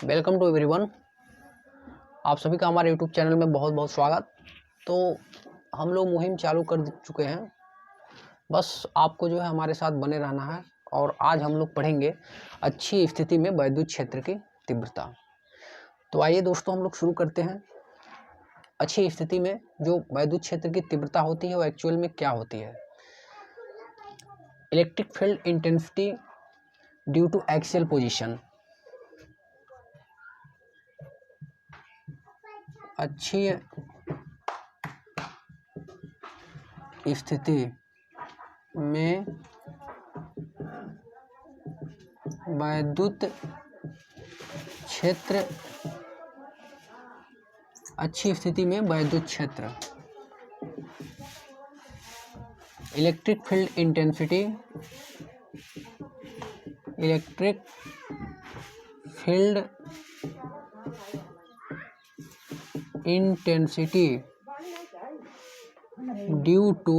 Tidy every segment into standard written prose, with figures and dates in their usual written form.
Welcome to everyone. आप सभी का हमारे यूट्यूब चैनल में बहुत बहुत स्वागत। तो हम लोग मुहिम चालू कर चुके हैं, बस आपको जो है हमारे साथ बने रहना है। और आज हम लोग पढ़ेंगे अच्छी स्थिति में वैद्युत क्षेत्र की तीव्रता। तो आइए दोस्तों हम लोग शुरू करते हैं। अच्छी स्थिति में जो वैद्युत क्षेत्र की तीव्रता होती है वो एक्चुअल में क्या होती है। Electric field intensity due to axial position. अच्छी स्थिति में वैद्युत क्षेत्र, अच्छी स्थिति में वैद्युत क्षेत्र, electric field intensity, electric field intensity due to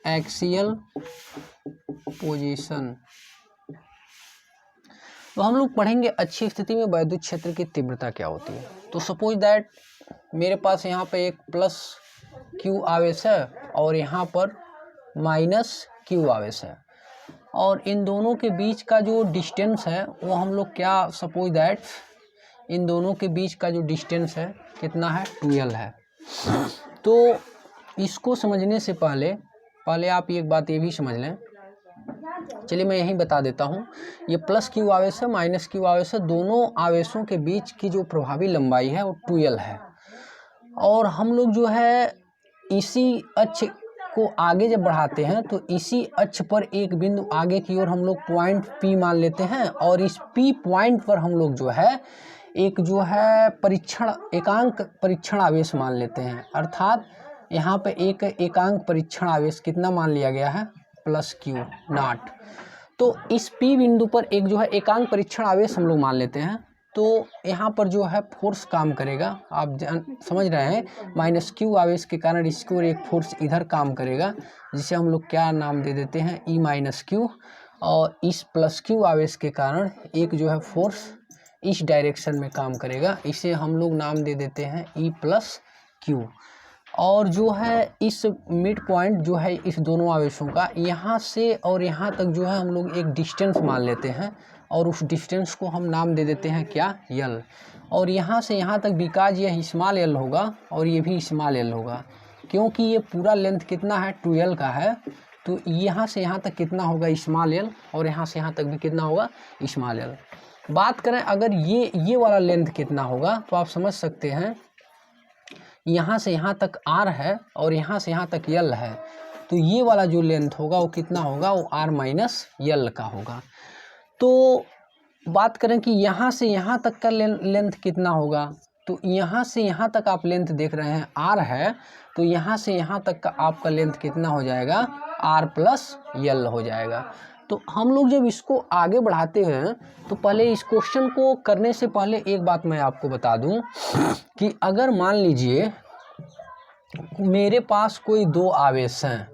axial position. तो हम लोग पढ़ेंगे अच्छी स्थिति में वैद्युत क्षेत्र की तीव्रता क्या होती है। तो सपोज दैट मेरे पास यहाँ पे एक प्लस क्यू आवेश है और यहाँ पर माइनस क्यू आवेश है, और इन दोनों के बीच का जो डिस्टेंस है वो हम लोग क्या, सपोज दैट इन दोनों के बीच का जो डिस्टेंस है कितना है, 12 है। तो इसको समझने से पहले आप एक बात ये भी समझ लें। चलिए मैं यही बता देता हूँ। ये प्लस क्यू आवेश है, माइनस क्यू आवेश है, दोनों आवेशों के बीच की जो प्रभावी लंबाई है वो 12 है। और हम लोग जो है इसी अक्ष को आगे जब बढ़ाते हैं तो इसी अक्ष पर एक बिंदु आगे की ओर हम लोग पॉइंट P मान लेते हैं, और इस P पॉइंट पर हम लोग जो है एक जो है एकांक परीक्षण आवेश मान लेते हैं। अर्थात यहाँ पे एक एकांक परीक्षण आवेश कितना मान लिया गया है, प्लस क्यू नॉट। तो इस P बिंदु पर एक जो है एकांक परीक्षण आवेश हम लोग मान लेते हैं। तो यहाँ पर जो है फोर्स काम करेगा, आप समझ रहे हैं, माइनस क्यू आवेश के कारण इसकी ओर एक फोर्स इधर काम करेगा, जिसे हम लोग क्या नाम दे देते हैं, E माइनस क्यू। और इस प्लस क्यू आवेश के कारण एक जो है फोर्स इस डायरेक्शन में काम करेगा, इसे हम लोग नाम दे देते हैं E प्लस क्यू। और जो है इस मिड पॉइंट जो है इस दोनों आवेशों का, यहाँ से और यहाँ तक जो है हम लोग एक डिस्टेंस मान लेते हैं, और उस डिस्टेंस को हम नाम दे देते हैं क्या, L। और यहाँ से यहाँ तक बिकॉज ये स्मॉल l होगा और ये भी स्मॉल l होगा, क्योंकि ये पूरा लेंथ कितना है, 12 का है। तो यहाँ से यहाँ तक कितना होगा, स्मॉल l, और यहाँ से यहाँ तक भी कितना होगा, स्मॉल l। बात करें अगर ये वाला लेंथ कितना होगा, तो आप समझ सकते हैं यहाँ से यहाँ तक R है और यहाँ से यहाँ तक L है, तो ये वाला जो लेंथ होगा वो कितना होगा, वो R माइनस L का होगा। तो बात करें कि यहाँ से यहाँ तक का लेंथ कितना होगा, तो यहाँ से यहाँ तक आप लेंथ देख रहे हैं R है, तो यहाँ से यहाँ तक का आपका लेंथ कितना हो जाएगा, R प्लस L हो जाएगा। तो हम लोग जब इसको आगे बढ़ाते हैं तो पहले इस क्वेश्चन को करने से पहले एक बात मैं आपको बता दूं कि अगर मान लीजिए मेरे पास कोई दो आवेश हैं,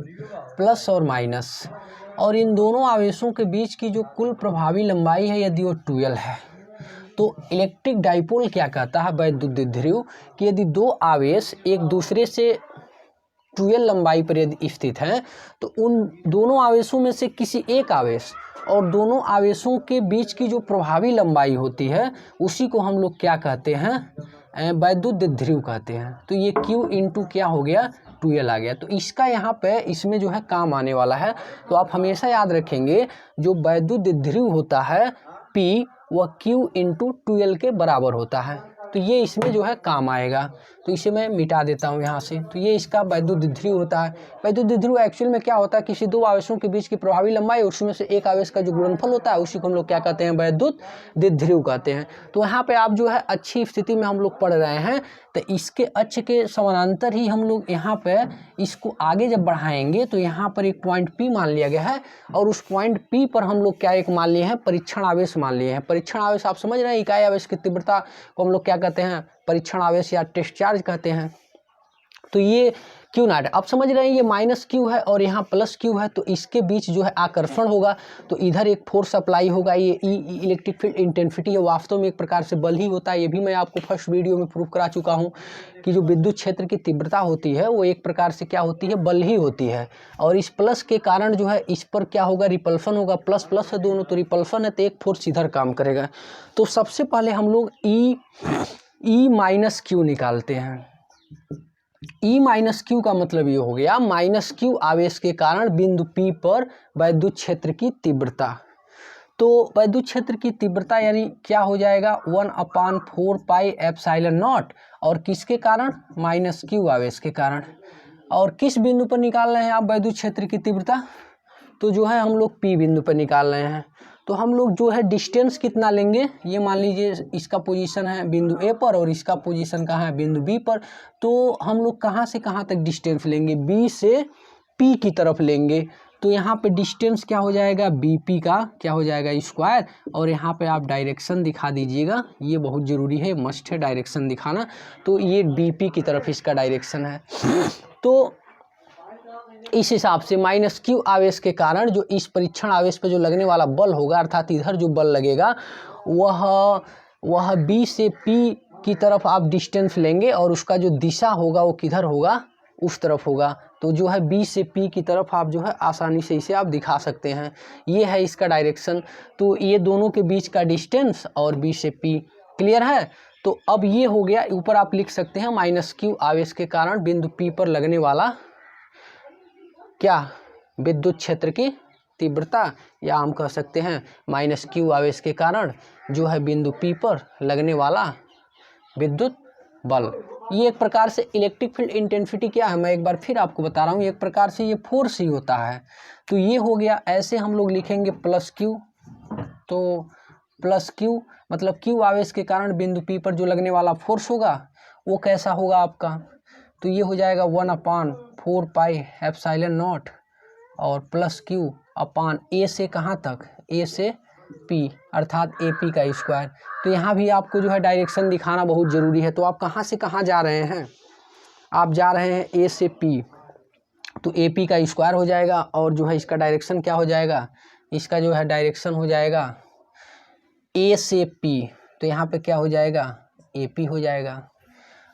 प्लस और माइनस, और इन दोनों आवेशों के बीच की जो कुल प्रभावी लंबाई है यदि वो 12 है, तो इलेक्ट्रिक डाइपोल क्या कहता है, वैद्युत द्विध्रुव, कि यदि दो आवेश एक दूसरे से 12 लंबाई पर यदि स्थित हैं, तो उन दोनों आवेशों में से किसी एक आवेश और दोनों आवेशों के बीच की जो प्रभावी लंबाई होती है उसी को हम लोग क्या कहते हैं, वैद्युत द्विध्रुव कहते हैं। तो ये Q इंटू क्या हो गया, 12 आ गया। तो इसका यहाँ पे इसमें जो है काम आने वाला है। तो आप हमेशा याद रखेंगे जो वैद्युत द्विध्रुव होता है P, वह Q इंटू 12 के बराबर होता है। तो ये इसमें जो है काम आएगा, तो इसे मैं मिटा देता हूँ यहाँ से। तो ये इसका वैद्युत द्विध्रुव होता है। वैद्युत द्विध्रुव एक्चुअल में क्या होता है, किसी दो आवेशों के बीच की प्रभावी लंबाई, उसमें से एक आवेश का जो गुणनफल होता है उसी को हम लोग क्या कहते हैं, वैद्युत द्विध्रुव कहते हैं। तो यहाँ पे आप जो है अच्छी स्थिति में हम लोग पढ़ रहे हैं, तो इसके अक्ष के समानांतर ही हम लोग यहाँ पे इसको आगे जब बढ़ाएंगे तो यहाँ पर एक पॉइंट P मान लिया गया है, और उस पॉइंट P पर हम लोग क्या एक मान लिए हैं, परीक्षण आवेश मान लिए हैं। परीक्षण आवेश आप समझ रहे हैं, इकाई आवेश की तीव्रता को हम लोग क्या कहते हैं, परीक्षण आवेश या टेस्ट चार्ज कहते हैं। तो ये क्यू नॉट है। अब समझ रहे हैं ये माइनस क्यू है और यहाँ प्लस क्यू है, तो इसके बीच जो है आकर्षण होगा, तो इधर एक फोर्स अप्लाई होगा। ये इलेक्ट्रिक फील्ड इंटेंसिटी है, वास्तव में एक प्रकार से बल ही होता है। ये भी मैं आपको फर्स्ट वीडियो में प्रूव करा चुका हूँ कि जो विद्युत क्षेत्र की तीव्रता होती है वो एक प्रकार से क्या होती है, बल ही होती है। और इस प्लस के कारण जो है इस पर क्या होगा, रिपल्सन होगा। प्लस प्लस है दोनों, तो रिपल्सन है तो एक फोर्स इधर काम करेगा। तो सबसे पहले हम लोग ई माइनस क्यू निकालते हैं। ई माइनस क्यू का मतलब ये हो गया माइनस क्यू आवेश के कारण बिंदु P पर वैद्युत क्षेत्र की तीव्रता। तो वैद्युत क्षेत्र की तीव्रता यानी क्या हो जाएगा, 1/4 पाई एप्सिलॉन नॉट, और किसके कारण, माइनस क्यू आवेश के कारण। और किस बिंदु पर निकाल रहे हैं आप वैद्युत क्षेत्र की तीव्रता, तो जो है हम लोग P बिंदु पर निकाल रहे हैं। तो हम लोग जो है डिस्टेंस कितना लेंगे, ये मान लीजिए इसका पोजीशन है बिंदु A पर और इसका पोजीशन कहाँ है, बिंदु B पर। तो हम लोग कहाँ से कहाँ तक डिस्टेंस लेंगे, B से P की तरफ लेंगे। तो यहाँ पे डिस्टेंस क्या हो जाएगा, BP का क्या हो जाएगा स्क्वायर, और यहाँ पे आप डायरेक्शन दिखा दीजिएगा, ये बहुत ज़रूरी है, मस्ट है डायरेक्शन दिखाना। तो ये BP की तरफ इसका डायरेक्शन है। तो इस हिसाब से माइनस क्यू आवेश के कारण जो इस परीक्षण आवेश पे जो लगने वाला बल होगा, अर्थात इधर जो बल लगेगा वह B से P की तरफ आप डिस्टेंस लेंगे और उसका जो दिशा होगा वो किधर होगा, उस तरफ होगा। तो जो है B से P की तरफ आप जो है आसानी से इसे आप दिखा सकते हैं, ये है इसका डायरेक्शन। तो ये दोनों के बीच का डिस्टेंस और B से P, क्लियर है। तो अब ये हो गया, ऊपर आप लिख सकते हैं माइनस क्यू आवेश के कारण बिंदु P पर लगने वाला क्या, विद्युत क्षेत्र की तीव्रता, या हम कह सकते हैं माइनस क्यू आवेश के कारण जो है बिंदु P पर लगने वाला विद्युत बल। ये एक प्रकार से इलेक्ट्रिक फील्ड इंटेंसिटी क्या है, मैं एक बार फिर आपको बता रहा हूँ, एक प्रकार से ये फोर्स ही होता है। तो ये हो गया, ऐसे हम लोग लिखेंगे प्लस क्यू। तो प्लस क्यू मतलब क्यू आवेश के कारण बिंदु P पर जो लगने वाला फोर्स होगा वो कैसा होगा आपका, तो ये हो जाएगा 1/4 पाई एप्सिलॉन नॉट और प्लस क्यू अपान A से कहाँ तक, A से P, अर्थात AP का स्क्वायर। तो यहाँ भी आपको जो है डायरेक्शन दिखाना बहुत ज़रूरी है। तो आप कहाँ से कहाँ जा रहे हैं, आप जा रहे हैं A से P, तो AP का स्क्वायर हो जाएगा, और जो है इसका डायरेक्शन क्या हो जाएगा, इसका जो है डायरेक्शन हो जाएगा A से P, तो यहाँ पे क्या हो जाएगा, AP हो जाएगा।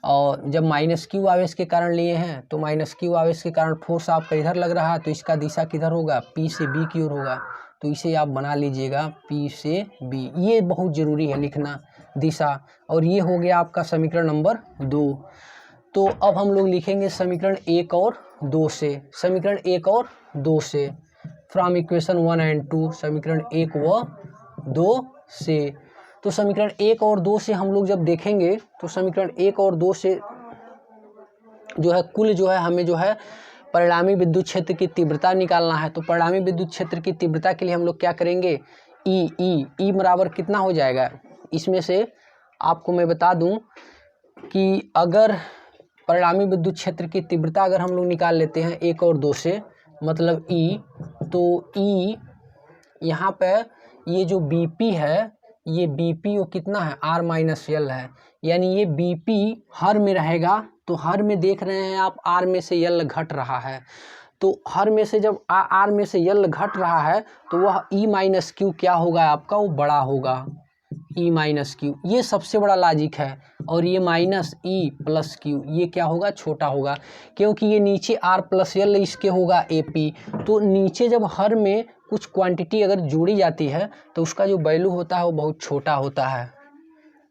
और जब माइनस क्यू आवेश के कारण लिए हैं, तो माइनस क्यू आवेश के कारण फोर्स आपका इधर लग रहा है, तो इसका दिशा किधर होगा, P से B की ओर होगा। तो इसे आप बना लीजिएगा P से B, ये बहुत ज़रूरी है लिखना दिशा। और ये हो गया आपका समीकरण नंबर 2। तो अब हम लोग लिखेंगे समीकरण 1 और 2 से, समीकरण 1 और 2 से, फ्रॉम इक्वेशन 1 एंड 2, समीकरण 1 व 2 से। तो समीकरण 1 और 2 से हम लोग जब देखेंगे, तो समीकरण 1 और 2 से जो है कुल जो है हमें जो है परिणामी विद्युत क्षेत्र की तीव्रता निकालना है। तो परिणामी विद्युत क्षेत्र की तीव्रता के लिए हम लोग क्या करेंगे, ई बराबर कितना हो जाएगा, इसमें से आपको मैं बता दूं कि अगर परिणामी विद्युत क्षेत्र की तीव्रता अगर हम लोग निकाल लेते हैं 1 और 2 से, मतलब ई, तो ई यहाँ पे ये जो BP है, ये BP वो कितना है, R-L है, यानी ये BP हर में रहेगा। तो हर में देख रहे हैं आप R में से L घट रहा है, तो हर में से जब R में से L घट रहा है तो वह E माइनस क्यू क्या होगा आपका, वो बड़ा होगा, E माइनस क्यू, ये सबसे बड़ा लॉजिक है। और ये माइनस E प्लस क्यू ये क्या होगा, छोटा होगा, क्योंकि ये नीचे R प्लस L इसके होगा AP। तो नीचे जब हर में कुछ क्वांटिटी अगर जोड़ी जाती है तो उसका जो वैल्यू होता है वो बहुत छोटा होता है,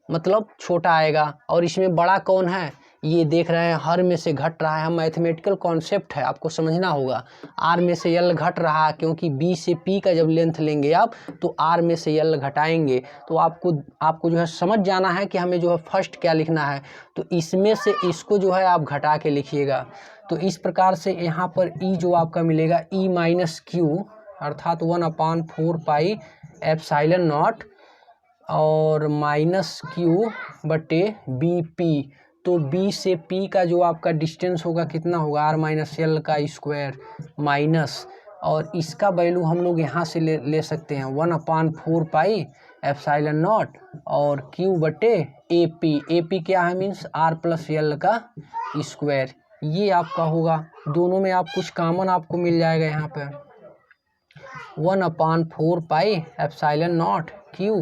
मतलब छोटा आएगा। और इसमें बड़ा कौन है, ये देख रहे हैं हर में से घट रहा है, मैथमेटिकल कॉन्सेप्ट है, आपको समझना होगा। R में से L घट रहा है, क्योंकि B से P का जब लेंथ लेंगे आप तो R में से L घटाएंगे। तो आपको जो है समझ जाना है कि हमें जो है फर्स्ट क्या लिखना है, तो इसमें से इसको जो है आप घटा के लिखिएगा। तो इस प्रकार से यहाँ पर E जो आपका मिलेगा E माइनस क्यू, अर्थात 1/4 पाई एप्सिलॉन नॉट और माइनस क्यू बटे BP। तो B से P का जो आपका डिस्टेंस होगा कितना होगा, R-L का स्क्वायर माइनस, और इसका वैल्यू हम लोग यहाँ से ले सकते हैं 1/4 पाई एप्सिलॉन नॉट और Q बटे AP। AP क्या है, मीन्स R प्लस L का स्क्वायर, ये आपका होगा, दोनों में आप कुछ कॉमन आपको मिल जाएगा यहाँ पे 1/4 पाई एप्सिलॉन नॉट क्यू।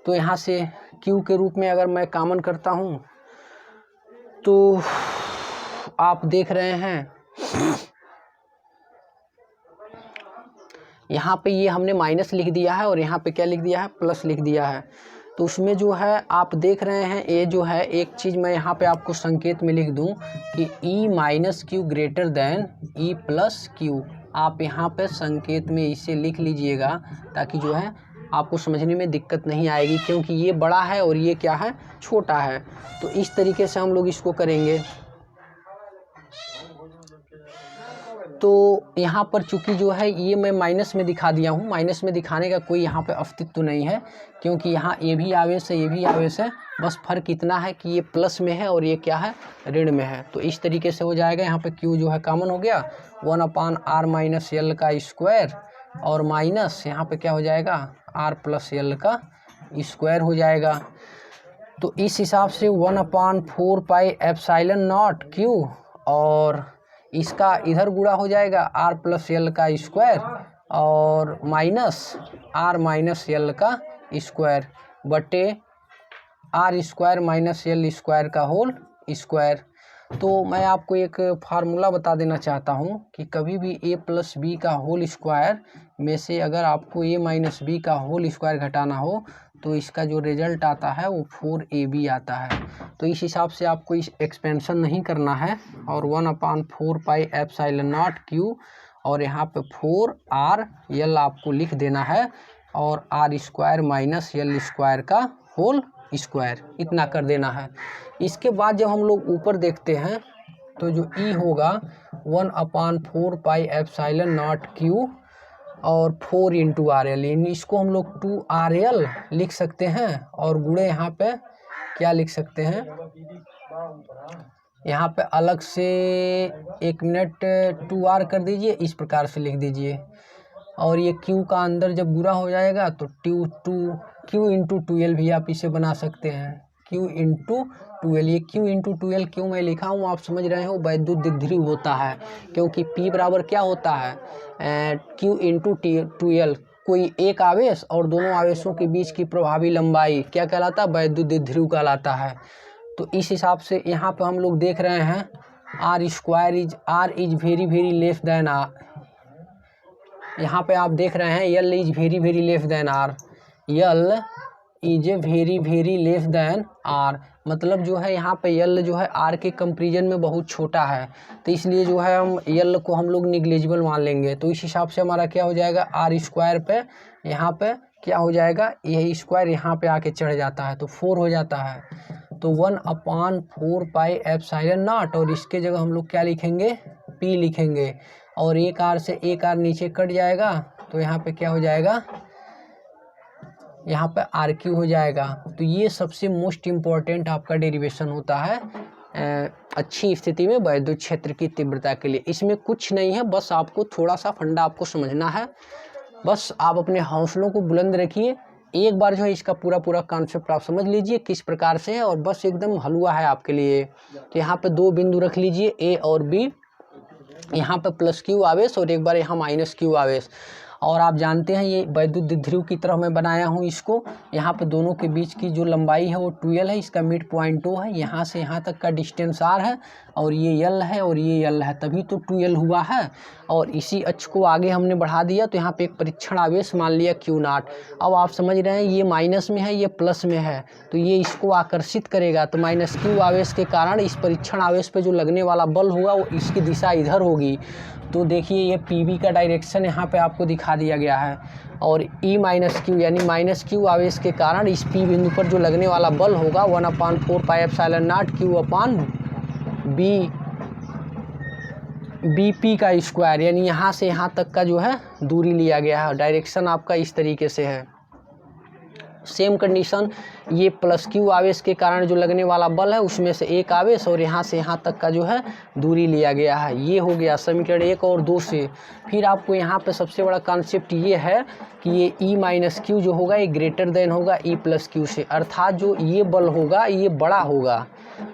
तो यहाँ से क्यू के रूप में अगर मैं कॉमन करता हूँ तो आप देख रहे हैं यहाँ पे ये हमने माइनस लिख दिया है और यहाँ पे क्या लिख दिया है, प्लस लिख दिया है। तो उसमें जो है आप देख रहे हैं ये जो है एक चीज़ मैं यहाँ पे आपको संकेत में लिख दूँ कि e minus q greater than e plus q. आप यहाँ पे संकेत में इसे लिख लीजिएगा ताकि जो है आपको समझने में दिक्कत नहीं आएगी, क्योंकि ये बड़ा है और ये क्या है, छोटा है। तो इस तरीके से हम लोग इसको करेंगे। तो यहाँ पर चूंकि जो है ये मैं माइनस में दिखा दिया हूँ, माइनस में दिखाने का कोई यहाँ पे अस्तित्व नहीं है, क्योंकि यहाँ ये भी आवेश है ये भी आवेश है, बस फर्क इतना है कि ये प्लस में है और ये क्या है, ऋण में है। तो इस तरीके से हो जाएगा। यहाँ पे क्यू जो है कॉमन हो गया 1/r माइनस एल का स्क्वायर और माइनस यहाँ पे क्या हो जाएगा r प्लस एल का स्क्वायर हो जाएगा। तो इस हिसाब से 1/4 पाई एप्सिलॉन नॉट क्यू और इसका इधर गुणा हो जाएगा r प्लस एल का स्क्वायर और माइनस r माइनस एल का स्क्वायर बटे r square minus L square का होल स्क्वायर। तो मैं आपको एक फार्मूला बता देना चाहता हूँ कि कभी भी a प्लस बी का होल स्क्वायर में से अगर आपको a माइनस बी का होल स्क्वायर घटाना हो तो इसका जो रिजल्ट आता है वो 4ab आता है। तो इस हिसाब से आपको इस एक्सपेंशन नहीं करना है और 1/4 पाई एप्सिलॉन नॉट क्यू और यहाँ पे 4r एल आपको लिख देना है और r square minus L square का होल स्क्वायर इतना कर देना है। इसके बाद जब हम लोग ऊपर देखते हैं तो जो E होगा 1/4 पाई एप्सिलॉन नॉट क्यू और 4 इंटू आर एल, यानी इसको हम लोग 2RL लिख सकते हैं और गुणे यहाँ पे क्या लिख सकते हैं, यहाँ पे अलग से 1 मिनट 2r कर दीजिए, इस प्रकार से लिख दीजिए। और ये Q का अंदर जब बुरा हो जाएगा तो Q इंटू 2L भी आप इसे बना सकते हैं, Q इंटू 2L। ये Q इंटू 2L क्यों मैं लिखा हूँ आप समझ रहे हो, वैद्युत द्विध्रुव होता है, क्योंकि P बराबर क्या होता है Q इंटू 2L, कोई एक आवेश और दोनों आवेशों के बीच की प्रभावी लंबाई क्या कहलाता है, वैद्युत द्विध्रुव कहलाता है। तो इस हिसाब से यहाँ पे हम लोग देख रहे हैं r square is very very less then r, यहाँ पे आप देख रहे हैं L is very very less then r, L is very very less then r, मतलब जो है यहाँ पे L जो है R के कंपेरिजन में बहुत छोटा है, तो इसलिए जो है हम L को हम लोग निग्लेजिबल मान लेंगे। तो इस हिसाब से हमारा क्या हो जाएगा, R स्क्वायर पे यहाँ पे क्या हो जाएगा, यही स्क्वायर यहाँ पे आके चढ़ जाता है तो 4 हो जाता है। तो 1/4 पाई एप्सिलॉन नॉट और इसके जगह हम लोग क्या लिखेंगे, P लिखेंगे और एक R से एक R नीचे कट जाएगा तो यहाँ पे क्या हो जाएगा, यहाँ पे RQ हो जाएगा। तो ये सबसे मोस्ट इम्पॉर्टेंट आपका डेरिवेशन होता है अच्छी स्थिति में वैद्युत क्षेत्र की तीव्रता के लिए। इसमें कुछ नहीं है, बस आपको थोड़ा सा फंडा आपको समझना है, बस आप अपने हौसलों को बुलंद रखिए, एक बार जो है इसका पूरा कॉन्सेप्ट आप समझ लीजिए किस प्रकार से है और बस एकदम हलवा है आपके लिए। तो यहाँ पे 2 बिंदु रख लीजिए A और B, यहाँ पे प्लस Q आवेश और एक बार यहाँ माइनस Q आवेश। और आप जानते हैं ये वैद्युत द्विध्रुव की तरह मैं बनाया हूँ इसको, यहाँ पे दोनों के बीच की जो लंबाई है वो 2L है, इसका मिड पॉइंट O है, यहाँ से यहाँ तक का डिस्टेंस R है और ये L है और ये L है, तभी तो 2L हुआ है। और इसी अक्ष को आगे हमने बढ़ा दिया तो यहाँ पे एक परीक्षण आवेश मान लिया Q0। अब आप समझ रहे हैं ये माइनस में है ये प्लस में है तो ये इसको आकर्षित करेगा, तो माइनस Q आवेश के कारण इस परीक्षण आवेश पे जो लगने वाला बल होगा वो इसकी दिशा इधर होगी। तो देखिए ये PB का डायरेक्शन यहाँ पे आपको दिखा दिया गया है और E माइनस Q यानी माइनस Q आवेश के कारण इस P बिंदु पर जो लगने वाला बल होगा 1/4 पाई epsilon not Q upon BP का स्क्वायर, यानी यहाँ से यहाँ तक का जो है दूरी लिया गया है। डायरेक्शन आपका इस तरीके से है। सेम कंडीशन ये प्लस Q आवेश के कारण जो लगने वाला बल है उसमें से एक आवेश और यहाँ से यहाँ तक का जो है दूरी लिया गया है। ये हो गया समीकरण 1 और 2 से। फिर आपको यहाँ पे सबसे बड़ा कॉन्सेप्ट ये है कि ये E माइनस Q जो होगा ये ग्रेटर देन होगा E प्लस Q से, अर्थात जो ये बल होगा ये बड़ा होगा,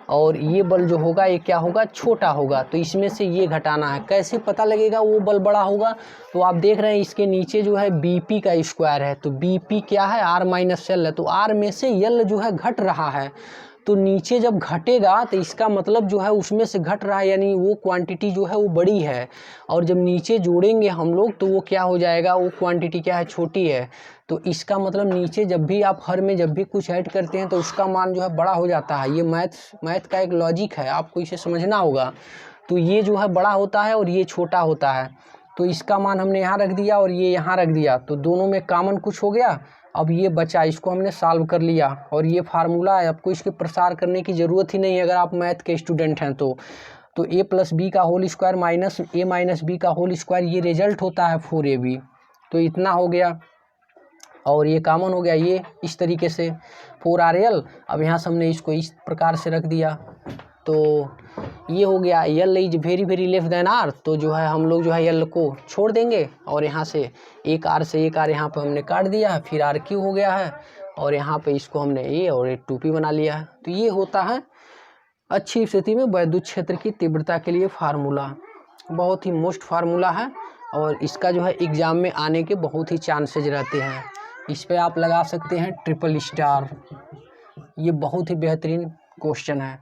और ये बल जो होगा ये क्या होगा, छोटा होगा। तो इसमें से ये घटाना है। कैसे पता लगेगा वो बल बड़ा होगा, तो आप देख रहे हैं इसके नीचे जो है BP का स्क्वायर है, तो BP क्या है, R माइनस L है, तो R में से L जो है घट रहा है। तो नीचे जब घटेगा तो इसका मतलब जो है उसमें से घट रहा है, यानी वो क्वांटिटी जो है वो बड़ी है। और जब नीचे जोड़ेंगे हम लोग तो वो क्या हो जाएगा, वो क्वांटिटी क्या है, छोटी है। तो इसका मतलब नीचे जब भी आप हर में जब भी कुछ ऐड करते हैं तो उसका मान जो है बड़ा हो जाता है। ये मैथ का एक लॉजिक है, आपको इसे समझना होगा। तो ये जो है बड़ा होता है और ये छोटा होता है। तो इसका मान हमने यहाँ रख दिया और ये यहाँ रख दिया, तो दोनों में कॉमन कुछ हो गया। अब ये बचा, इसको हमने सॉल्व कर लिया और ये फार्मूला है। आपको इसके प्रसार करने की ज़रूरत ही नहीं है अगर आप मैथ के स्टूडेंट हैं तो a प्लस बी का whole square minus a minus B का होल स्क्वायर, ये रिजल्ट होता है 4ab। तो इतना हो गया और ये कॉमन हो गया, ये इस तरीके से 4rl। अब यहाँ से हमने इसको इस प्रकार से रख दिया, तो ये हो गया L is very very less then R। तो जो है हम लोग जो है L को छोड़ देंगे और यहाँ से एक R से एक R यहाँ पे हमने काट दिया, फिर RQ हो गया है और यहाँ पे इसको हमने A और एक 2P बना लिया है। तो ये होता है अच्छी स्थिति में वैद्युत क्षेत्र की तीव्रता के लिए फार्मूला। बहुत ही मोस्ट फार्मूला है और इसका जो है एग्ज़ाम में आने के बहुत ही चांसेज रहते हैं। इस पे आप लगा सकते हैं ट्रिपल स्टार। ये बहुत ही बेहतरीन क्वेश्चन है।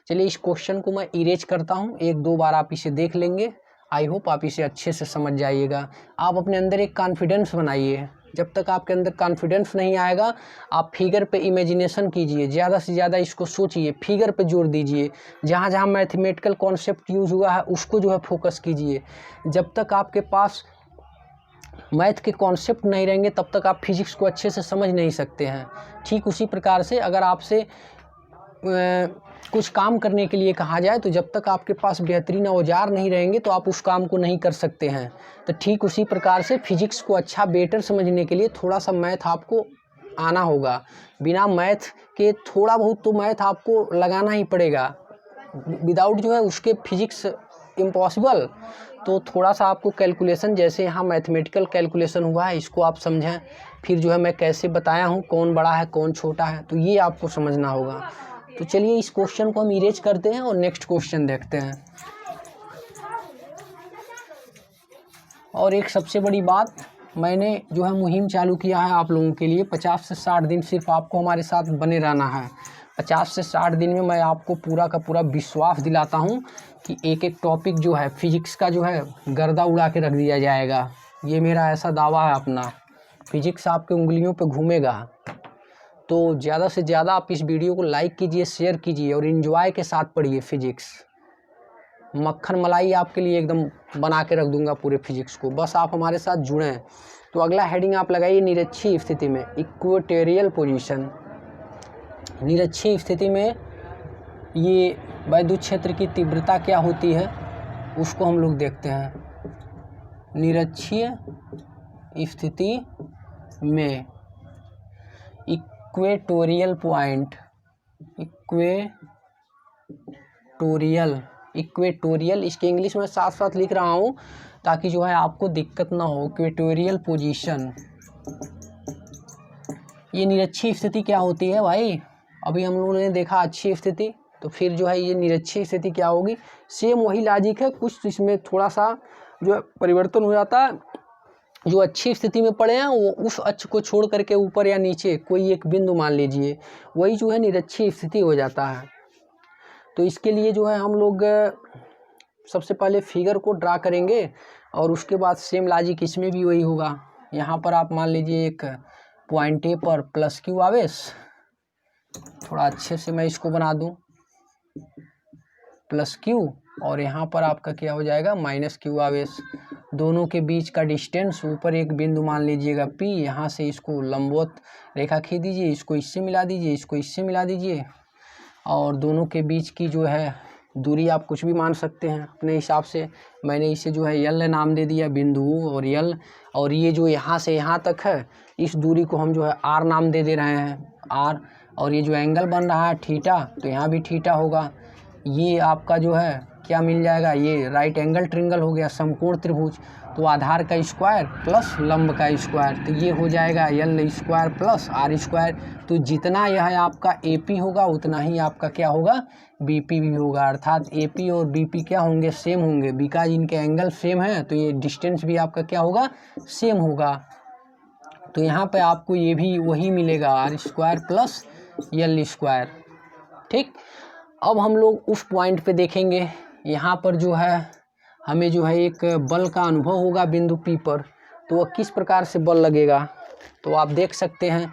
चलिए इस क्वेश्चन को मैं इरेज करता हूँ, एक दो बार आप इसे देख लेंगे। आई होप आप इसे अच्छे से समझ जाइएगा। आप अपने अंदर एक कॉन्फिडेंस बनाइए। जब तक आपके अंदर कॉन्फिडेंस नहीं आएगा, आप फिगर पे इमेजिनेशन कीजिए, ज़्यादा से ज़्यादा इसको सोचिए, फिगर पे जोर दीजिए। जहाँ जहाँ मैथमेटिकल कॉन्सेप्ट यूज़ हुआ है उसको जो है फोकस कीजिए। जब तक आपके पास मैथ के कॉन्सेप्ट नहीं रहेंगे तब तक आप फिजिक्स को अच्छे से समझ नहीं सकते हैं। ठीक उसी प्रकार से अगर आपसे कुछ काम करने के लिए कहा जाए तो जब तक आपके पास बेहतरीन औजार नहीं रहेंगे तो आप उस काम को नहीं कर सकते हैं। तो ठीक उसी प्रकार से फिजिक्स को अच्छा बेटर समझने के लिए थोड़ा सा मैथ आपको आना होगा। बिना मैथ के थोड़ा बहुत तो मैथ आपको लगाना ही पड़ेगा, विदाउट जो है उसके फिजिक्स इम्पॉसिबल। तो थोड़ा सा आपको कैलकुलेशन, जैसे यहाँ मैथमेटिकल कैलकुलेशन हुआ है, इसको आप समझें। फिर जो है मैं कैसे बताया हूँ कौन बड़ा है कौन छोटा है, तो ये आपको समझना होगा। तो चलिए इस क्वेश्चन को हम इरेज करते हैं और नेक्स्ट क्वेश्चन देखते हैं। और एक सबसे बड़ी बात, मैंने जो है मुहिम चालू किया है आप लोगों के लिए। 50 से 60 दिन सिर्फ आपको हमारे साथ बने रहना है। 50 से 60 दिन में मैं आपको पूरा का पूरा विश्वास दिलाता हूँ कि एक एक टॉपिक जो है फिजिक्स का जो है गर्दा उड़ा के रख दिया जाएगा। ये मेरा ऐसा दावा है अपना। फिजिक्स आपके उंगलियों पे घूमेगा। तो ज़्यादा से ज़्यादा आप इस वीडियो को लाइक कीजिए, शेयर कीजिए और इन्जॉय के साथ पढ़िए फिजिक्स। मक्खन मलाई आपके लिए एकदम बना के रख दूंगा पूरे फिजिक्स को, बस आप हमारे साथ जुड़ें। तो अगला हेडिंग आप लगाइए निरक्षीय स्थिति में इक्वेटोरियल पोजीशन। निरक्षीय स्थिति में ये वैद्युत क्षेत्र की तीव्रता क्या होती है उसको हम लोग देखते हैं। निरक्षीय स्थिति में इक्वेटोरियल पॉइंट, इक्वेटोरियल इसके इंग्लिश में साथ साथ लिख रहा हूँ ताकि जो है आपको दिक्कत ना हो। इक्वेटोरियल पोजीशन, ये निरक्षीय स्थिति क्या होती है भाई? अभी हम लोगों ने देखा अच्छी स्थिति, तो फिर जो है ये निरक्षीय स्थिति क्या होगी? सेम वही लॉजिक है, कुछ इसमें थोड़ा सा जो है परिवर्तन हो जाता है। जो अच्छी स्थिति में पड़े हैं वो उस अक्ष को छोड़ करके ऊपर या नीचे कोई एक बिंदु मान लीजिए, वही जो है निरक्षीय स्थिति हो जाता है। तो इसके लिए जो है हम लोग सबसे पहले फिगर को ड्रा करेंगे और उसके बाद सेम लॉजिक इसमें भी वही होगा। यहाँ पर आप मान लीजिए एक पॉइंट ए पर प्लस क्यू आवेश, थोड़ा अच्छे से मैं इसको बना दूँ, प्लस क्यू, और यहाँ पर आपका क्या हो जाएगा माइनस क्यू आवेश। दोनों के बीच का डिस्टेंस, ऊपर एक बिंदु मान लीजिएगा P, यहाँ से इसको लंबवत रेखा खींच दीजिए, इसको इससे मिला दीजिए, इसको इससे मिला दीजिए, और दोनों के बीच की जो है दूरी आप कुछ भी मान सकते हैं अपने हिसाब से। मैंने इसे जो है L नाम दे दिया, बिंदु और L, और ये जो यहाँ से यहाँ तक है इस दूरी को हम जो है R नाम दे रहे हैं, R। और ये जो एंगल बन रहा है थीटा, तो यहाँ भी थीटा होगा। ये आपका जो है क्या मिल जाएगा, ये राइट एंगल ट्रिंगल हो गया, समकोण त्रिभुज। तो आधार का स्क्वायर प्लस लंब का स्क्वायर, तो ये हो जाएगा L square plus R square. तो जितना यह आपका AP होगा उतना ही आपका क्या होगा, BP भी होगा। अर्थात AP और BP क्या होंगे, सेम होंगे, बिकॉज इनके एंगल सेम है, तो ये डिस्टेंस भी आपका क्या होगा, सेम होगा। तो यहाँ पे आपको ये भी वही मिलेगा, R square plus L square. ठीक, अब हम लोग उस पॉइंट पे देखेंगे, यहाँ पर जो है हमें जो है एक बल का अनुभव होगा बिंदु P पर। तो वह किस प्रकार से बल लगेगा, तो आप देख सकते हैं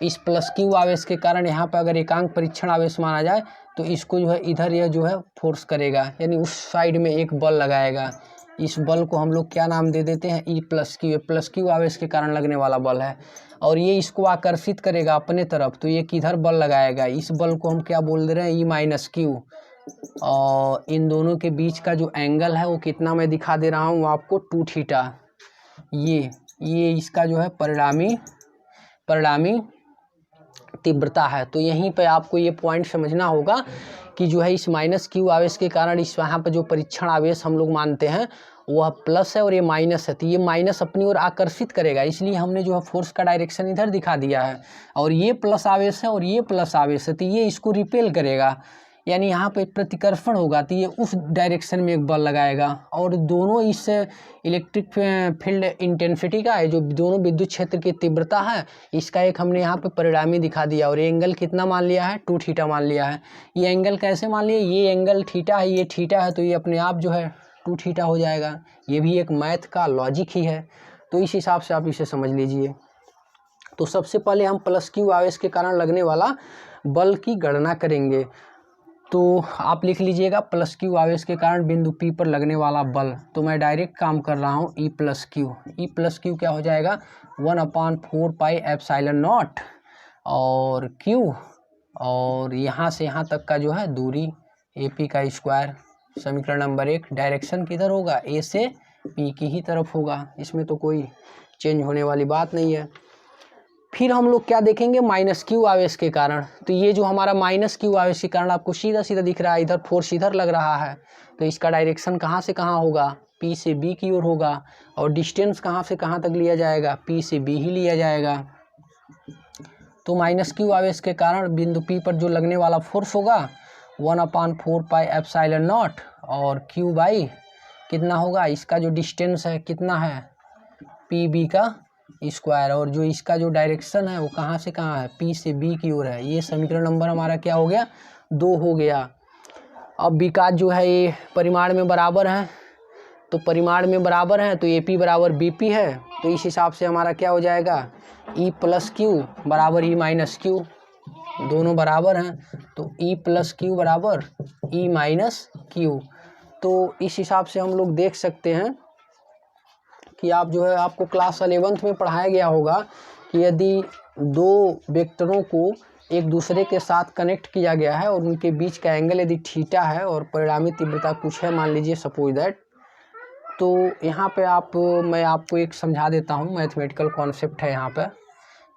इस प्लस Q आवेश के कारण यहाँ पर अगर एकांक परीक्षण आवेश माना जाए तो इसको जो है इधर यह जो है फोर्स करेगा, यानी उस साइड में एक बल लगाएगा। इस बल को हम लोग क्या नाम दे देते हैं, E प्लस Q आवेश के कारण लगने वाला बल है। और ये इसको आकर्षित करेगा अपने तरफ, तो ये किधर बल लगाएगा, इस बल को हम क्या बोल दे रहे हैं, E माइनस Q। और इन दोनों के बीच का जो एंगल है वो कितना मैं दिखा दे रहा हूँ आपको, 2 थीटा। ये इसका जो है परिणामी तीव्रता है। तो यहीं पे आपको ये पॉइंट समझना होगा कि जो है इस माइनस Q आवेश के कारण इस यहाँ पर जो परीक्षण आवेश हम लोग मानते हैं वह प्लस है और ये माइनस है, तो ये माइनस अपनी ओर आकर्षित करेगा, इसलिए हमने जो है फोर्स का डायरेक्शन इधर दिखा दिया है। और ये प्लस आवेश है और ये प्लस आवेश है, तो ये इसको रिपेल करेगा, यानी यहाँ पे प्रतिकर्षण होगा, तो ये उस डायरेक्शन में एक बल लगाएगा। और दोनों इस इलेक्ट्रिक फील्ड इंटेंसिटी का है, जो दोनों विद्युत क्षेत्र की तीव्रता है, इसका एक हमने यहाँ पे परिणामी दिखा दिया। और ये एंगल कितना मान लिया है, 2 थीटा मान लिया है। ये एंगल कैसे मान लिया, ये एंगल थीटा है, ये थीटा है, तो ये अपने आप जो है 2 थीटा हो जाएगा। ये भी एक मैथ का लॉजिक ही है, तो इस हिसाब से आप इसे समझ लीजिए। तो सबसे पहले हम प्लस Q आवेश के कारण लगने वाला बल की गणना करेंगे। तो आप लिख लीजिएगा प्लस Q आवेश के कारण बिंदु P पर लगने वाला बल। तो मैं डायरेक्ट काम कर रहा हूँ, E प्लस Q क्या हो जाएगा, 1/4 पाई एप्सिलॉन नॉट और Q, और यहाँ से यहाँ तक का जो है दूरी AP का स्क्वायर। समीकरण नंबर 1, डायरेक्शन किधर होगा, A से P की ही तरफ होगा, इसमें तो कोई चेंज होने वाली बात नहीं है। फिर हम लोग क्या देखेंगे, माइनस Q आवेश के कारण। तो ये जो हमारा माइनस Q आवेश के कारण आपको सीधा सीधा दिख रहा है, इधर फोर्स इधर लग रहा है, तो इसका डायरेक्शन कहाँ से कहाँ होगा, P से B की ओर होगा। और डिस्टेंस कहाँ से कहाँ तक लिया जाएगा, P से B ही लिया जाएगा। तो माइनस Q आवेश के कारण बिंदु P पर जो लगने वाला फोर्स होगा 1/4 पाई एप्सिलॉन नॉट और Q बाई कितना होगा, इसका जो डिस्टेंस है कितना है, PB का स्क्वायर। और जो इसका जो डायरेक्शन है वो कहाँ से कहाँ है, P से B की ओर है। ये समीकरण नंबर हमारा क्या हो गया, 2 हो गया। अब बिकाज जो है ये परिमाण में बराबर है, तो परिमाण में बराबर है तो AP बराबर BP है, तो इस हिसाब से हमारा क्या हो जाएगा, E प्लस Q बराबर E माइनस Q, दोनों बराबर हैं, तो E प्लस Q बराबर E माइनस Q। तो इस हिसाब से हम लोग देख सकते हैं कि आप जो है आपको क्लास 11th में पढ़ाया गया होगा कि यदि 2 वेक्टरों को एक दूसरे के साथ कनेक्ट किया गया है और उनके बीच का एंगल यदि थीटा है और परिणामी तीव्रता कुछ है, मान लीजिए सपोज दैट, तो यहाँ पे मैं आपको एक समझा देता हूँ, मैथमेटिकल कॉन्सेप्ट है यहाँ पे।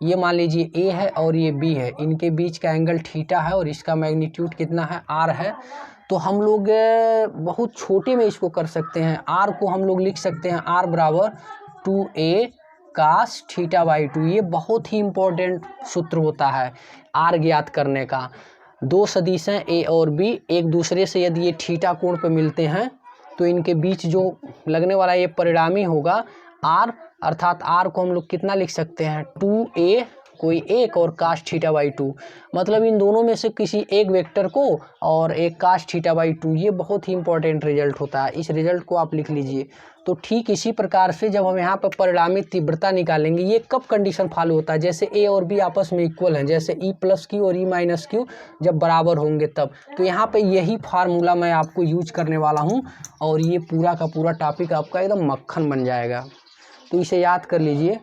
ये मान लीजिए A है और ये B है, इनके बीच का एंगल थीटा है और इसका मैग्नीट्यूड कितना है, R है। तो हम लोग बहुत छोटे में इसको कर सकते हैं, R को हम लोग लिख सकते हैं R बराबर 2A कास थीटा बाई 2। ये बहुत ही इम्पोर्टेंट सूत्र होता है R ज्ञात करने का। 2 सदिश हैं A और B, एक दूसरे से यदि ये थीटा कोण पे मिलते हैं तो इनके बीच जो लगने वाला ये परिणामी होगा R, अर्थात R को हम लोग कितना लिख सकते हैं, 2A कोई एक और काश थीटा बाई 2, मतलब इन दोनों में से किसी एक वेक्टर को और एक काश थीटा बाई 2। ये बहुत ही इंपॉर्टेंट रिजल्ट होता है, इस रिजल्ट को आप लिख लीजिए। तो ठीक इसी प्रकार से जब हम यहाँ पर परिणामी तीव्रता निकालेंगे, ये कब कंडीशन फॉलो होता है, जैसे A और B आपस में इक्वल हैं, जैसे E प्लस Q और E माइनस Q जब बराबर होंगे तब। तो यहाँ पे यही फार्मूला मैं आपको यूज करने वाला हूँ और ये पूरा का पूरा टॉपिक आपका एकदम मक्खन बन जाएगा, तो इसे याद कर लीजिए।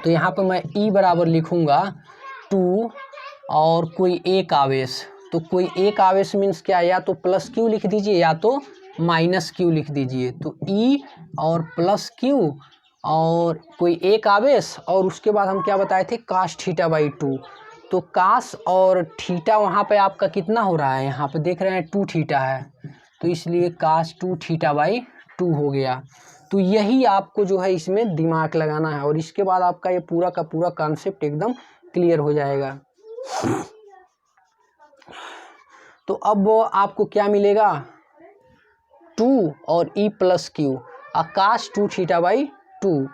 तो यहाँ पे मैं E बराबर लिखूँगा 2 और कोई एक आवेश, तो कोई एक आवेश मीन्स क्या, या तो प्लस Q लिख दीजिए या तो माइनस Q लिख दीजिए। तो E और प्लस Q और कोई एक आवेश और उसके बाद हम क्या बताए थे, काश थीटा बाई 2। तो कास और थीटा वहाँ पे आपका कितना हो रहा है, यहाँ पे देख रहे हैं 2 थीटा है, तो इसलिए कास 2 थीटा बाई 2 हो गया। तो यही आपको जो है इसमें दिमाग लगाना है और इसके बाद आपका ये पूरा का पूरा कॉन्सेप्ट एकदम क्लियर हो जाएगा। तो अब आपको क्या मिलेगा, 2 और e plus Q Akash 2 theta by 2।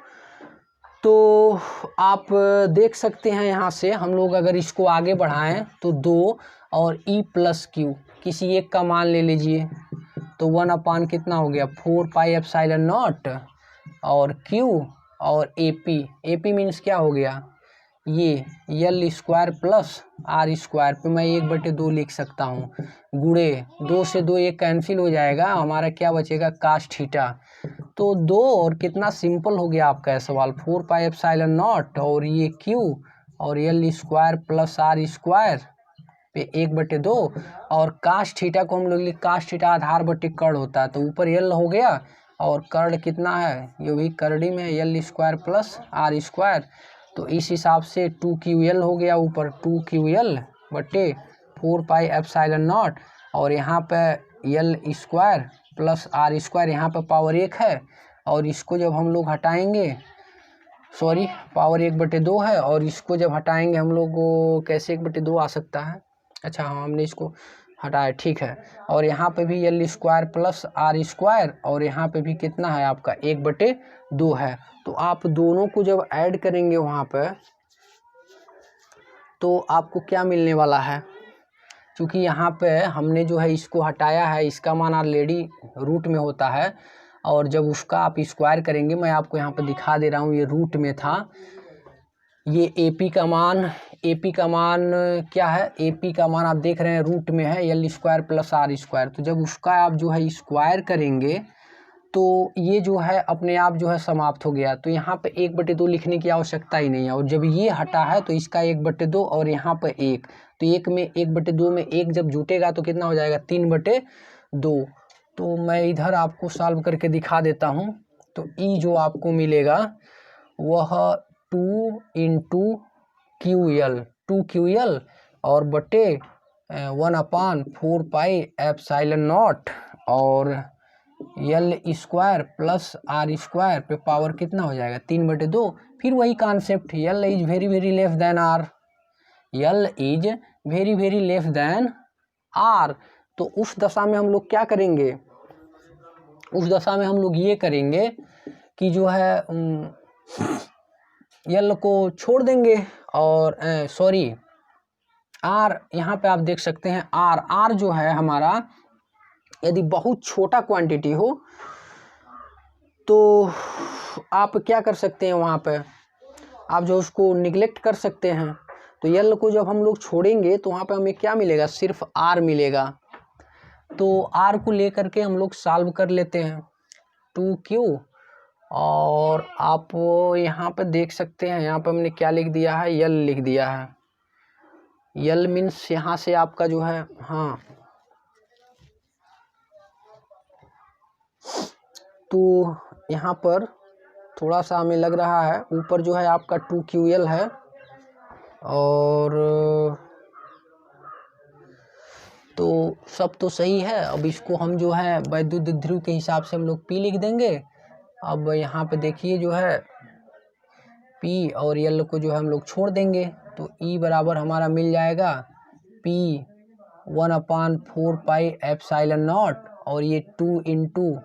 तो आप देख सकते हैं यहाँ से हम लोग अगर इसको आगे बढ़ाएं तो 2 और e प्लस क्यू किसी एक का मान ले लीजिए, तो 1 अपान कितना हो गया 4 पाई एप्सिलॉन नॉट और q और AP मीन्स क्या हो गया, ये L square plus R square पे मैं 1/2 लिख सकता हूँ, गुणे 2 से 2 एक कैंसिल हो जाएगा, हमारा क्या बचेगा काश थीटा। तो 2 और कितना सिंपल हो गया आपका सवाल, 4 पाई एप्सिलॉन नॉट और ये q और L square plus R square पे 1/2 और काश थीटा को हम लोग लिख, काश थीटा आधार बटे कर्ण होता है, तो ऊपर यल हो गया और कर्ण कितना है, ये भी कर्णी में L square plus R square, तो इस हिसाब से 2ql हो गया ऊपर 2ql बटे 4 पाई एप्सिलॉन नॉट और यहाँ पे L square plus R square, यहाँ पे पावर 1 है और इसको जब हम लोग हटाएंगे, सॉरी पावर 1/2 है और इसको जब हटाएंगे हम लोग को कैसे 1/2 आ सकता है, अच्छा हाँ हमने इसको हटाया ठीक है, और यहाँ पे भी L square plus R square और यहाँ पे भी कितना है आपका 1/2 है। तो आप दोनों को जब ऐड करेंगे वहाँ पे तो आपको क्या मिलने वाला है, क्योंकि यहाँ पे हमने जो है इसको हटाया है, इसका मान ऑलरेडी रूट में होता है और जब उसका आप स्क्वायर करेंगे, मैं आपको यहाँ पे दिखा दे रहा हूँ, ये रूट में था, ये AP का मान क्या है, AP का मान आप देख रहे हैं रूट में है L square plus R square, तो जब उसका आप जो है स्क्वायर करेंगे तो ये जो है अपने आप जो है समाप्त हो गया, तो यहाँ पे 1/2 लिखने की आवश्यकता ही नहीं है, और जब ये हटा है तो इसका 1/2 और यहाँ पे 1, तो 1 में 1/2 में 1 जब जुटेगा तो कितना हो जाएगा 3/2। तो मैं इधर आपको सॉल्व करके दिखा देता हूँ, तो ई जो आपको मिलेगा वह 2 इंटू QL 2QL और बटे 1/4 पाई एप्सिलॉन नॉट और L square plus R square पे पावर कितना हो जाएगा 3/2। फिर वही concept, L is very very less than R, L is very very less than R, तो उस दशा में हम लोग क्या करेंगे, उस दशा में हम लोग ये करेंगे कि जो है यल को छोड़ देंगे और सॉरी आर, यहाँ पे आप देख सकते हैं आर जो है हमारा यदि बहुत छोटा क्वांटिटी हो तो आप क्या कर सकते हैं, वहाँ पे आप जो उसको निगलेक्ट कर सकते हैं, तो यल को जब हम लोग छोड़ेंगे तो वहाँ पे हमें क्या मिलेगा, सिर्फ आर मिलेगा, तो आर को लेकर के हम लोग सॉल्व कर लेते हैं 2q, और आप यहाँ पे देख सकते हैं, यहाँ पे हमने क्या लिख दिया है, यल लिख दिया है, यल मीन्स यहाँ से आपका जो है, हाँ तो यहाँ पर थोड़ा सा हमें लग रहा है ऊपर जो है आपका 2QL है और तो सब तो सही है। अब इसको हम जो है वैद्युत ध्रुव के हिसाब से हम लोग P लिख देंगे। अब यहाँ पे देखिए जो है P और L को जो है हम लोग छोड़ देंगे, तो E बराबर हमारा मिल जाएगा P 1/4 पाई एप्सिलॉन नॉट और ये 2 इंटू,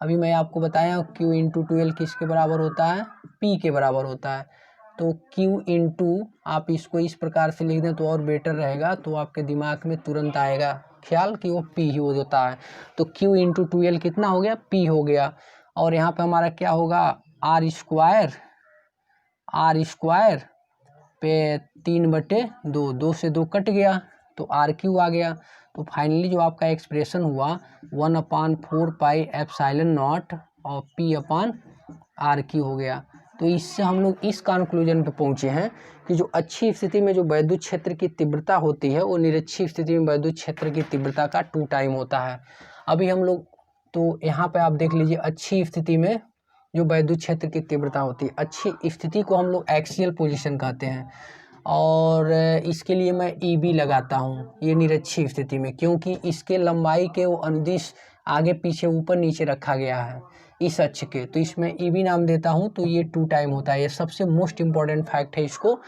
अभी मैं आपको बताया Q इंटू 2L किसके बराबर होता है, P के बराबर होता है। तो Q इंटू आप इसको इस प्रकार से लिख दें तो और बेटर रहेगा, तो आपके दिमाग में तुरंत आएगा ख्याल कि वो P ही हो जाता है। तो Q इंटू 2L कितना हो गया, P हो गया, और यहाँ पे हमारा क्या होगा आर स्क्वायर पे 3/2, 2 से 2 कट गया तो RQ आ गया। तो फाइनली जो आपका एक्सप्रेशन हुआ 1/4 पाई एप्सिलॉन नॉट और P/RQ हो गया। तो इससे हम लोग इस कंक्लूजन पे पहुँचे हैं कि जो अच्छी स्थिति में जो वैद्युत क्षेत्र की तीव्रता होती है वो निरक्षी स्थिति में वैद्युत क्षेत्र की तीव्रता का 2 टाइम होता है। अभी हम लोग तो यहाँ पे आप देख लीजिए अच्छी स्थिति में जो वैद्युत क्षेत्र की तीव्रता होती है, अच्छी स्थिति को हम लोग एक्सियल पोजीशन कहते हैं, और इसके लिए मैं EB लगाता हूँ ये निरक्षीय स्थिति में, क्योंकि इसके लंबाई के वो अनुदिश आगे पीछे ऊपर नीचे रखा गया है इस अक्ष के, तो इसमें EB नाम देता हूँ। तो ये 2 टाइम होता है। ये सबसे मोस्ट इम्पॉर्टेंट फैक्ट है। इसको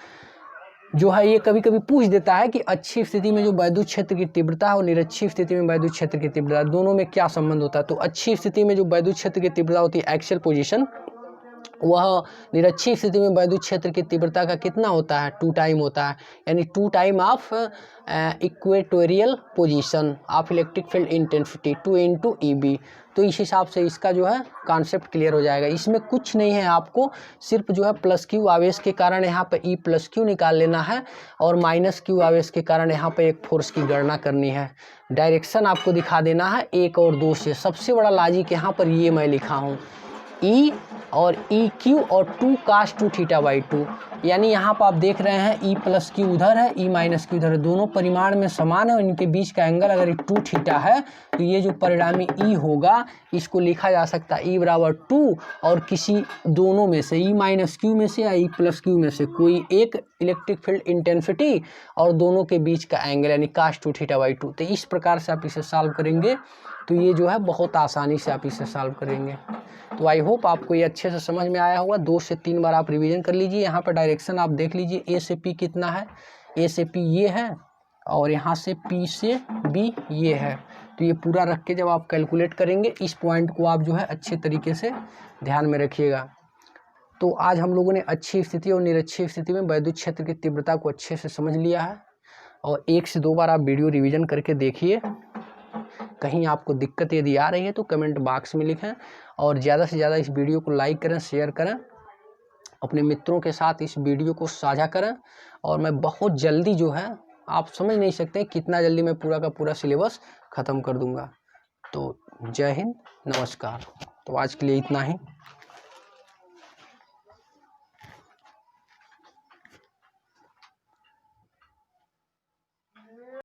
जो है ये कभी कभी पूछ देता है कि अच्छी स्थिति में जो वैद्युत क्षेत्र की तीव्रता है और निरक्षीय स्थिति में वैद्युत क्षेत्र की तीव्रता, दोनों में क्या संबंध होता है। तो अच्छी स्थिति में जो वैद्युत क्षेत्र की तीव्रता होती है एक्सियल पोजीशन, वह निरक्षीय स्थिति में वैद्युत क्षेत्र की तीव्रता का कितना होता है, 2 टाइम होता है, यानी 2 time of equatorial position of electric field intensity 2 × EB। तो इस हिसाब से इसका जो है कॉन्सेप्ट क्लियर हो जाएगा। इसमें कुछ नहीं है, आपको सिर्फ जो है +Q आवेश के कारण यहाँ पर E+Q निकाल लेना है और -Q आवेश के कारण यहाँ पर एक फोर्स की गणना करनी है। डायरेक्शन आपको दिखा देना है 1 और 2 से। सबसे बड़ा लॉजिक यहाँ पर ये मैं लिखा हूँ, E और EQ और 2 cos 2 θ/2, यानी यहाँ पर आप देख रहे हैं E+Q उधर है, E-Q उधर है, दोनों परिमाण में समान है और इनके बीच का एंगल अगर 2 θ है तो ये जो परिणामी E होगा इसको लिखा जा सकता है E = 2 और किसी दोनों में से E-Q में से या E+Q में से कोई एक इलेक्ट्रिक फील्ड इंटेंसिटी और दोनों के बीच का एंगल यानी cos 2 θ/2। तो इस प्रकार से आप इसे सॉल्व करेंगे तो ये जो है बहुत आसानी से आप इसे सॉल्व करेंगे। तो आई होप आपको ये अच्छे से समझ में आया होगा। 2 से 3 बार आप रिवीजन कर लीजिए। यहाँ पर डायरेक्शन आप देख लीजिए, A से P कितना है, A से P ये है और यहाँ से P से B ये है। तो ये पूरा रख के जब आप कैलकुलेट करेंगे, इस पॉइंट को आप जो है अच्छे तरीके से ध्यान में रखिएगा। तो आज हम लोगों ने अच्छी स्थिति और निरक्षीय स्थिति में वैद्युत क्षेत्र की तीव्रता को अच्छे से समझ लिया है और 1 से 2 बार आप वीडियो रिवीजन करके देखिए। कहीं आपको दिक्कत यदि आ रही है तो कमेंट बॉक्स में लिखें और ज़्यादा से ज़्यादा इस वीडियो को लाइक करें, शेयर करें, अपने मित्रों के साथ इस वीडियो को साझा करें। और मैं बहुत जल्दी जो है, आप समझ नहीं सकते कितना जल्दी मैं पूरा का पूरा सिलेबस ख़त्म कर दूंगा। तो जय हिंद, नमस्कार। तो आज के लिए इतना ही।